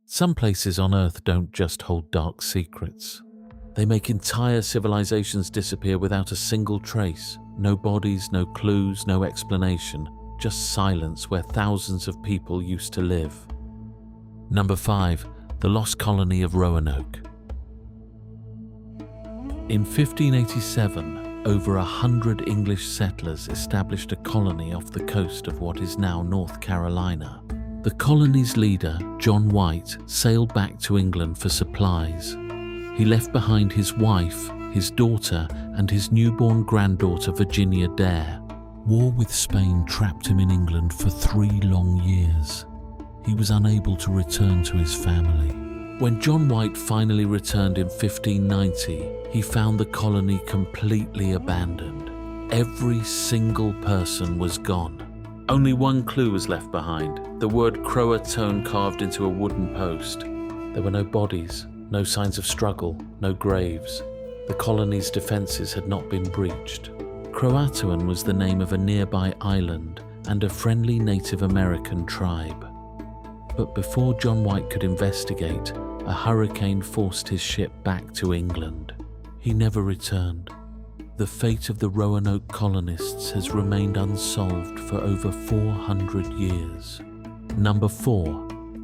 Some places on Earth don't just hold dark secrets. They make entire civilizations disappear without a single trace. No bodies, no clues, no explanation. Just silence where thousands of people used to live. Number 5. The lost colony of Roanoke. In 1587, over 100 English settlers established a colony off the coast of what is now North Carolina. The colony's leader, John White, sailed back to England for supplies. He left behind his wife, his daughter, and his newborn granddaughter, Virginia Dare. War with Spain trapped him in England for 3 long years. He was unable to return to his family. When John White finally returned in 1590, he found the colony completely abandoned. Every single person was gone. Only one clue was left behind, the word Croatoan carved into a wooden post. There were no bodies, no signs of struggle, no graves. The colony's defenses had not been breached. Croatoan was the name of a nearby island and a friendly Native American tribe. But before John White could investigate, a hurricane forced his ship back to England. He never returned. The fate of the Roanoke colonists has remained unsolved for over 400 years. Number 4.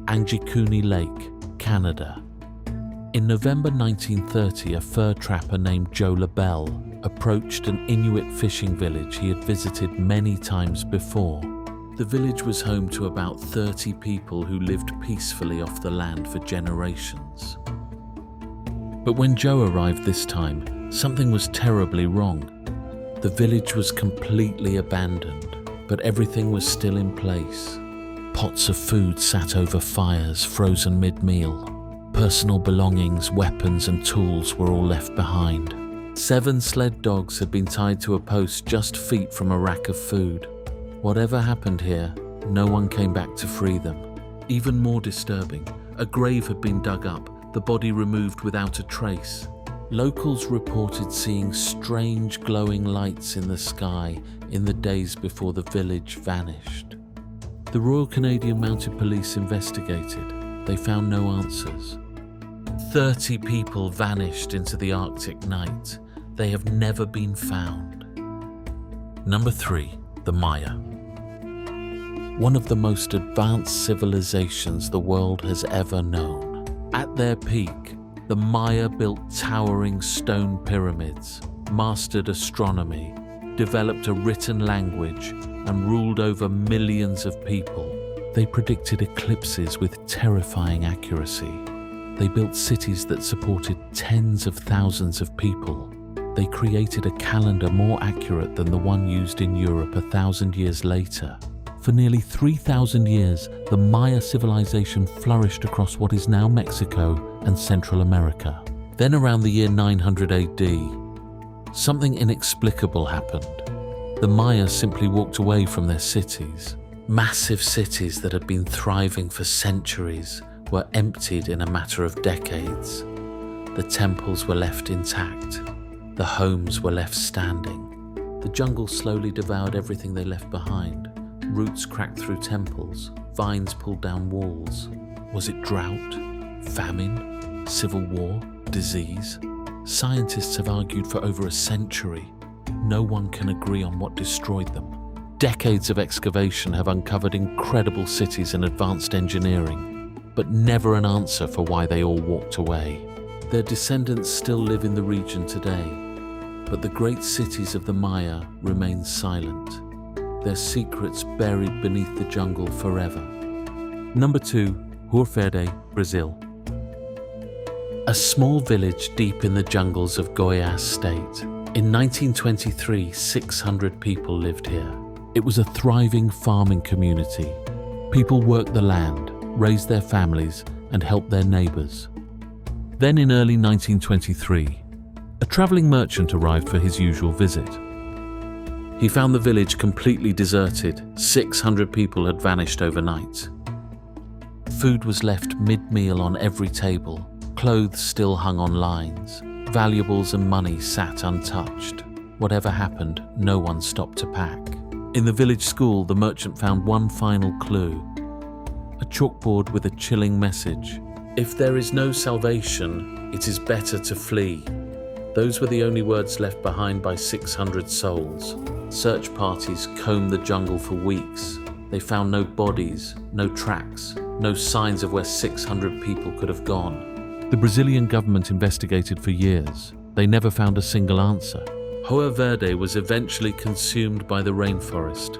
Angikuni Lake, Canada. In November 1930, a fur trapper named Joe LaBelle approached an Inuit fishing village he had visited many times before. The village was home to about 30 people who lived peacefully off the land for generations. But when Joe arrived this time, something was terribly wrong. The village was completely abandoned, but everything was still in place. Pots of food sat over fires, frozen mid-meal. Personal belongings, weapons and tools were all left behind. 7 sled dogs had been tied to a post just feet from a rack of food. Whatever happened here, no one came back to free them. Even more disturbing, a grave had been dug up, the body removed without a trace. Locals reported seeing strange glowing lights in the sky in the days before the village vanished. The Royal Canadian Mounted Police investigated. They found no answers. 30 people vanished into the Arctic night. They have never been found. Number 3. The Maya. One of the most advanced civilizations the world has ever known. At their peak, the Maya built towering stone pyramids, mastered astronomy, developed a written language, and ruled over millions of people. They predicted eclipses with terrifying accuracy. They built cities that supported tens of thousands of people. They created a calendar more accurate than the one used in Europe 1,000 years later. For nearly 3,000 years, the Maya civilization flourished across what is now Mexico and Central America. Then around the year 900 AD, something inexplicable happened. The Maya simply walked away from their cities. Massive cities that had been thriving for centuries were emptied in a matter of decades. The temples were left intact. The homes were left standing. The jungle slowly devoured everything they left behind. Roots cracked through temples, vines pulled down walls. Was it drought, famine, civil war, disease? Scientists have argued for over a century. No one can agree on what destroyed them. Decades of excavation have uncovered incredible cities and advanced engineering, but never an answer for why they all walked away. Their descendants still live in the region today, but the great cities of the Maya remain silent. Their secrets buried beneath the jungle forever. Number 2. Verde, Brazil. A small village deep in the jungles of Goiás state. In 1923, 600 people lived here. It was a thriving farming community. People worked the land, raised their families, and helped their neighbors. Then in early 1923, a traveling merchant arrived for his usual visit. He found the village completely deserted. 600 people had vanished overnight. Food was left mid-meal on every table. Clothes still hung on lines. Valuables and money sat untouched. Whatever happened, no one stopped to pack. In the village school, the merchant found one final clue. A chalkboard with a chilling message. "If there is no salvation, it is better to flee." Those were the only words left behind by 600 souls. Search parties combed the jungle for weeks. They found no bodies, no tracks, no signs of where 600 people could have gone. The Brazilian government investigated for years. They never found a single answer. Hoer Verde was eventually consumed by the rainforest.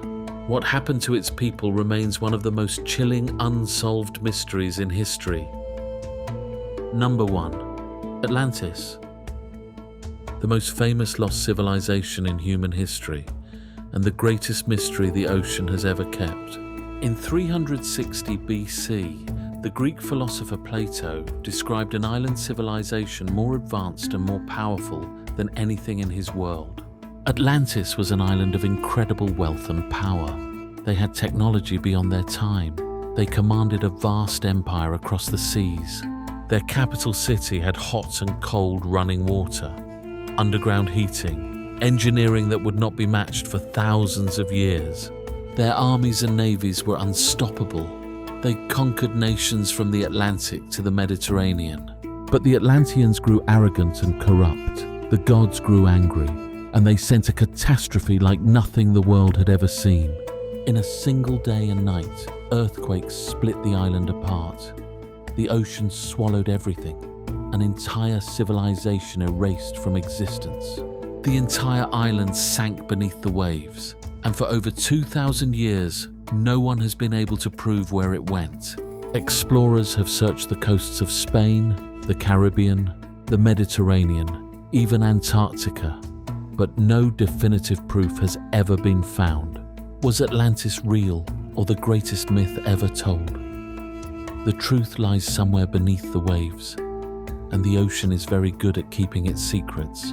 What happened to its people remains one of the most chilling, unsolved mysteries in history. Number 1. Atlantis. The most famous lost civilization in human history, and the greatest mystery the ocean has ever kept. In 360 BC, the Greek philosopher Plato described an island civilization more advanced and more powerful than anything in his world. Atlantis was an island of incredible wealth and power. They had technology beyond their time. They commanded a vast empire across the seas. Their capital city had hot and cold running water, underground heating, engineering that would not be matched for thousands of years. Their armies and navies were unstoppable. They conquered nations from the Atlantic to the Mediterranean. But the Atlanteans grew arrogant and corrupt. The gods grew angry, and they sent a catastrophe like nothing the world had ever seen. In a single day and night, earthquakes split the island apart. The ocean swallowed everything. An entire civilization erased from existence. The entire island sank beneath the waves, and for over 2,000 years, no one has been able to prove where it went. Explorers have searched the coasts of Spain, the Caribbean, the Mediterranean, even Antarctica, but no definitive proof has ever been found. Was Atlantis real, or the greatest myth ever told? The truth lies somewhere beneath the waves, and the ocean is very good at keeping its secrets.